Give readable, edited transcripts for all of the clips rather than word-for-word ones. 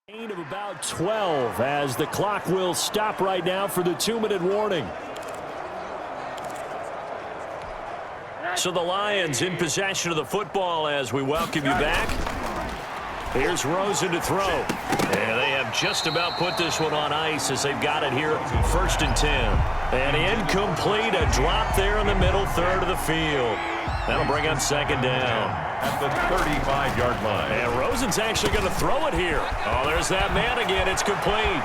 Gain of about 12 as the clock will stop right now for the 2-minute warning. So the Lions in possession of the football as we welcome you back. Here's Rosen to throw. And they have just about put this one on ice as they've got it here, 1st and 10. And incomplete, a drop there in the middle third of the field. That'll bring up 2nd down. At the 35-yard line. And Rosen's actually going to throw it here. Oh, there's that man again. It's complete.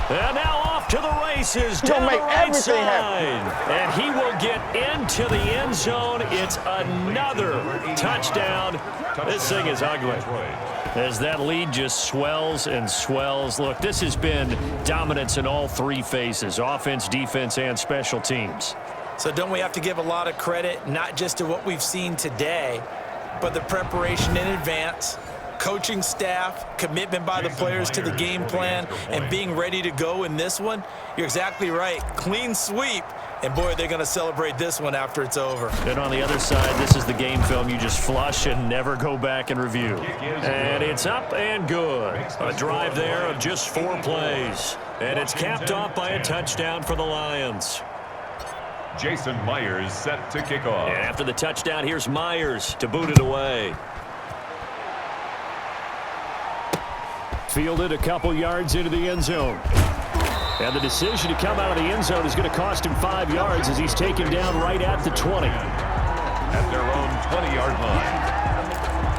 And now off to the races down the right side. And he will get into the end zone. It's another touchdown. This thing is ugly. As that lead just swells and swells. Look, this has been dominance in all three phases, offense, defense, and special teams. So don't we have to give a lot of credit, not just to what we've seen today, but the preparation in advance, coaching staff, commitment by the players to the game plan, and being ready to go in this one? You're exactly right. Clean sweep. And, boy, they're going to celebrate this one after it's over. And on the other side, this is the game film you just flush and never go back and review. And it's up and good. A drive there of just 4 plays. And it's capped off by a touchdown for the Lions. Jason Myers set to kick off. And after the touchdown, here's Myers to boot it away. Fielded a couple yards into the end zone. And the decision to come out of the end zone is going to cost him 5 yards as he's taken down right at the 20. At their own 20-yard line.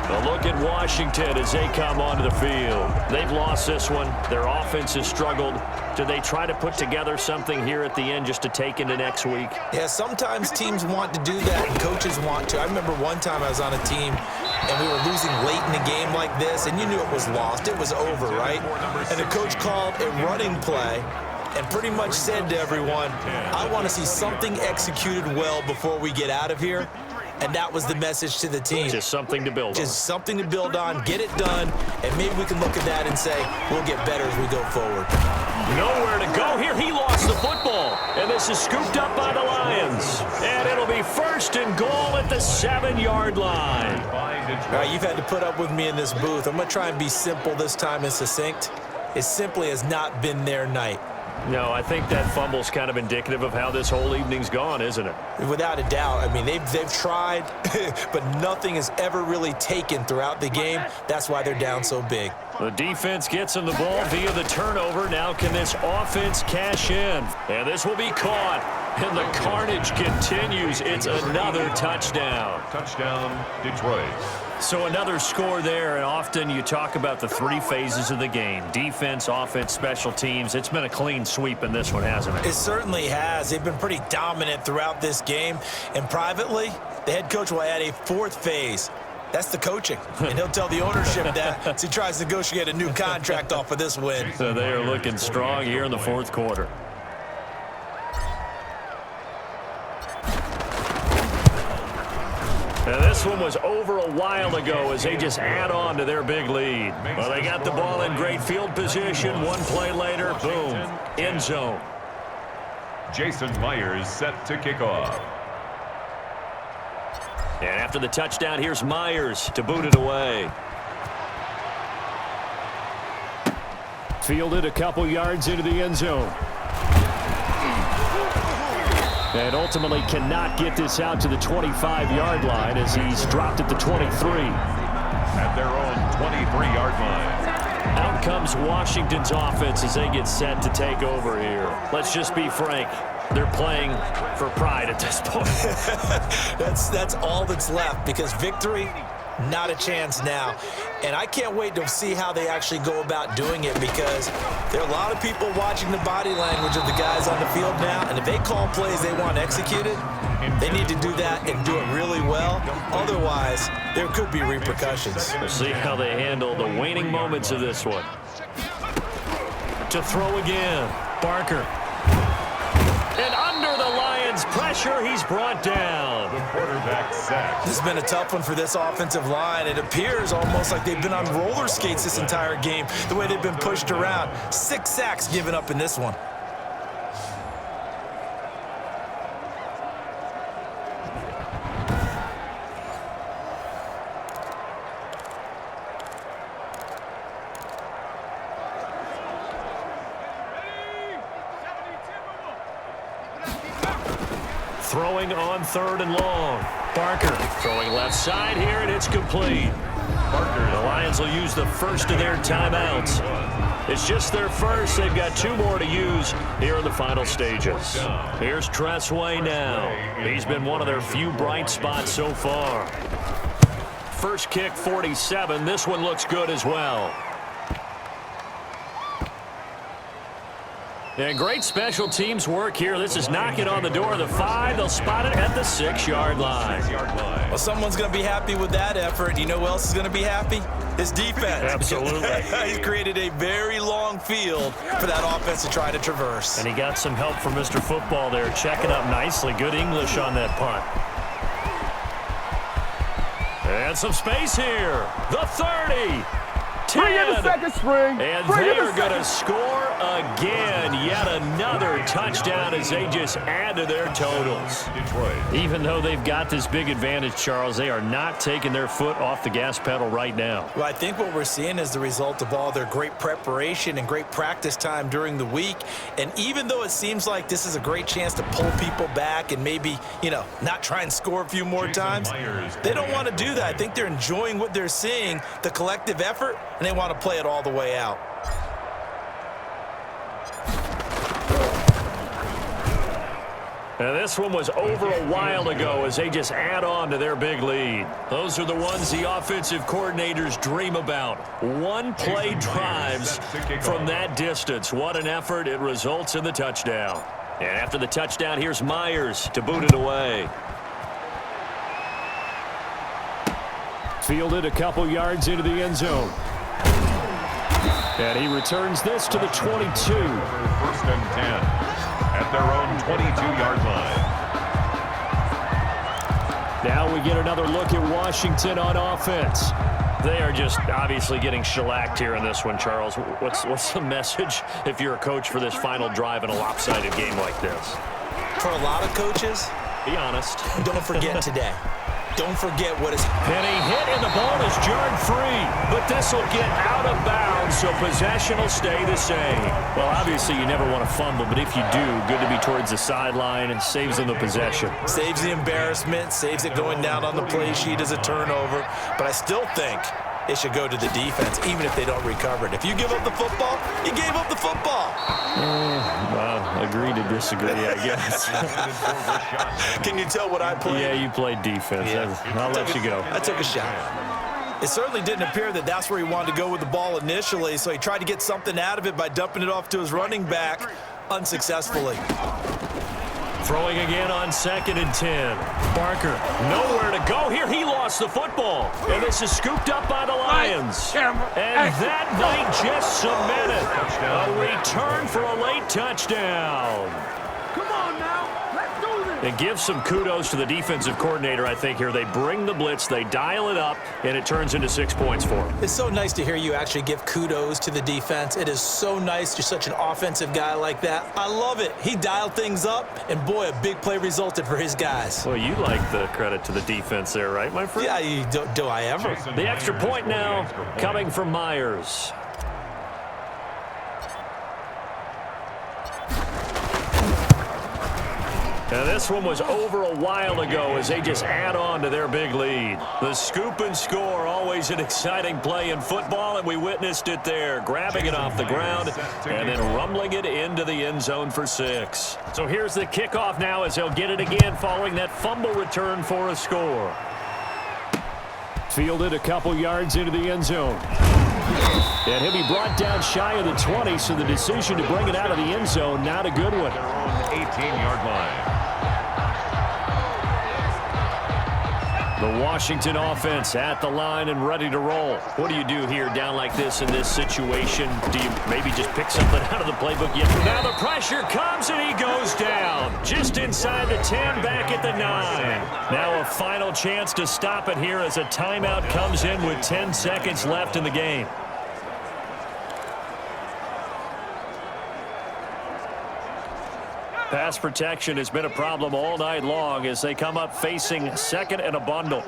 A look at Washington as they come onto the field. They've lost this one. Their offense has struggled. Do they try to put together something here at the end just to take into next week? Yeah, sometimes teams want to do that and coaches want to. I remember one time I was on a team and we were losing late in a game like this, and you knew it was lost. It was over, right? And the coach called a running play and pretty much said to everyone, I want to see something executed well before we get out of here. And that was the message to the team. Just something to build on. Just something to build on, get it done, and maybe we can look at that and say, we'll get better as we go forward. Nowhere to go here. He lost the football. And this is scooped up by the Lions. And it'll be 1st and goal at the 7-yard line. All right, you've had to put up with me in this booth. I'm going to try and be simple this time and succinct. It simply has not been their night. No, I think that fumble's kind of indicative of how this whole evening's gone, isn't it? Without a doubt. I mean, they've tried, but nothing has ever really taken throughout the game. That's why they're down so big. The defense gets them the ball via the turnover. Now can this offense cash in? And this will be caught. And the carnage continues. It's another touchdown. Touchdown, Detroit. So another score there, and often you talk about the 3 phases of the game. Defense, offense, special teams. It's been a clean sweep in this one, hasn't it? It certainly has. They've been pretty dominant throughout this game. And privately, the head coach will add a 4th phase. That's the coaching. And he'll tell the ownership that as he tries to negotiate a new contract off of this win. So they are looking strong here in the 4th quarter. Now this one was over a while ago as they just add on to their big lead. Well, they got the ball in great field position. 1 play later, boom, end zone. Jason Myers set to kick off. And after the touchdown, here's Myers to boot it away. Fielded a couple yards into the end zone. And ultimately cannot get this out to the 25-yard line as he's dropped at the 23. At their own 23-yard line. Out comes Washington's offense as they get set to take over here. Let's just be frank. They're playing for pride at this point. That's all that's left because victory, not a chance now. And I can't wait to see how they actually go about doing it because there are a lot of people watching the body language of the guys on the field now. And if they call plays they want executed, they need to do that and do it really well. Otherwise, there could be repercussions. We'll see how they handle the waning moments of this one. To throw again, Barker. And under the Lions' pressure, he's brought down. The quarterback sack. This has been a tough one for this offensive line. It appears almost like they've been on roller skates this entire game, the way they've been pushed around. 6 sacks given up in this one. throwing on 3rd and long. Barker throwing left side here, and it's complete. The Lions will use the first of their timeouts. It's just their first. They've got 2 more to use here in the final stages. Here's Tressway now. He's been one of their few bright spots so far. First kick, 47. This one looks good as well. And great special teams work here. This is knocking on the door of the 5. They'll spot it at the 6-yard line. Well, someone's going to be happy with that effort. You know who else is going to be happy? His defense. Absolutely. He's created a very long field for that offense to try to traverse. And he got some help from Mr. Football there, checking up nicely. Good English on that punt. And some space here. The 30. 10. Bring in the second string. And they are going to score again. Yet another touchdown as they just add to their totals. Detroit. Even though they've got this big advantage, Charles, they are not taking their foot off the gas pedal right now. Well, I think what we're seeing is the result of all their great preparation and great practice time during the week. And even though it seems like this is a great chance to pull people back and maybe, not try and score a few more times, they don't want to do that. I think they're enjoying what they're seeing, the collective effort, and they want to play it all the way out. Now this one was over a while ago as they just add on to their big lead. Those are the ones the offensive coordinators dream about. One-play drives from that distance. What an effort. It results in the touchdown. And after the touchdown, here's Myers to boot it away. Fielded a couple yards into the end zone. And he returns this to the 22. 1st and 10 at their own 22-yard line. Now we get another look at Washington on offense. They are just obviously getting shellacked here in this one, Charles. What's the message if you're a coach for this final drive in a lopsided game like this? For a lot of coaches, be honest. Don't forget today. Don't forget what is... And a hit, and the ball is jarred free. But this will get out of bounds, so possession will stay the same. Well, obviously, you never want to fumble, but if you do, good to be towards the sideline and saves them the possession. Saves the embarrassment, saves it going down on the play sheet as a turnover. But I still think it should go to the defense, even if they don't recover it. If you give up the football, you gave up the football. Well, agree to disagree, I guess. Can you tell what I played? Yeah, you played defense. Yeah. I'll let you go. I took a shot. It certainly didn't appear that that's where he wanted to go with the ball initially, so he tried to get something out of it by dumping it off to his running back unsuccessfully. Throwing again on 2nd and 10. Barker, nowhere to go here. He lost the football. And this is scooped up by the Lions. And that might just cement it. A return for a late touchdown. Come on now. Let's do this. And give some kudos to the defensive coordinator, I think, here. They bring the blitz, they dial it up, and it turns into 6 points for them. It's so nice to hear you actually give kudos to the defense. It is so nice. You're such an offensive guy like that. I love it. He dialed things up, and boy, a big play resulted for his guys. Well, you like the credit to the defense there, right, my friend? Yeah, do I ever? The extra point now coming from Myers. Now this one was over a while ago as they just add on to their big lead. The scoop and score, always an exciting play in football, and we witnessed it there, grabbing it off the ground and then rumbling it into the end zone for 6. So here's the kickoff now as they'll get it again following that fumble return for a score. Fielded a couple yards into the end zone. And he'll be brought down shy of the 20, so the decision to bring it out of the end zone, not a good one. 18-yard line. The Washington offense at the line and ready to roll. What do you do here down like this in this situation? Do you maybe just pick something out of the playbook yet? Now the pressure comes and he goes down. Just inside the 10, back at the 9. Now a final chance to stop it here as a timeout comes in with 10 seconds left in the game. Pass protection has been a problem all night long as they come up facing 2nd and a bundle.